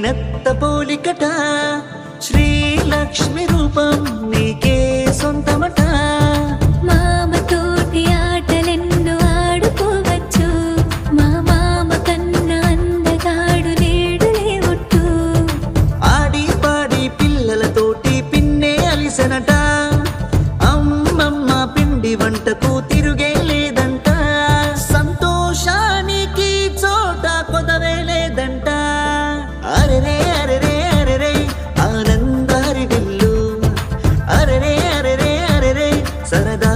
మేనత్త పోలికట శ్రీలక్ష్మి రూపం నీకే సొంతమట మామతోటి ఆటలెన్నో ఆడుకోవచ్చు మా మామ కన్నా అందగాడు లేడులే ఒట్టు ఆడి పాడి పిల్లలతోటి పిన్నే అలిసెనట అమ్మమ్మ పిండి వంటకు తిరుగే లేదంట సంతోషానికి చోట కొదవే లేదంట అరెరే అరెరే అరెరే ఆనందారి విల్లు అరెరే అరెరే అరెరే సరదా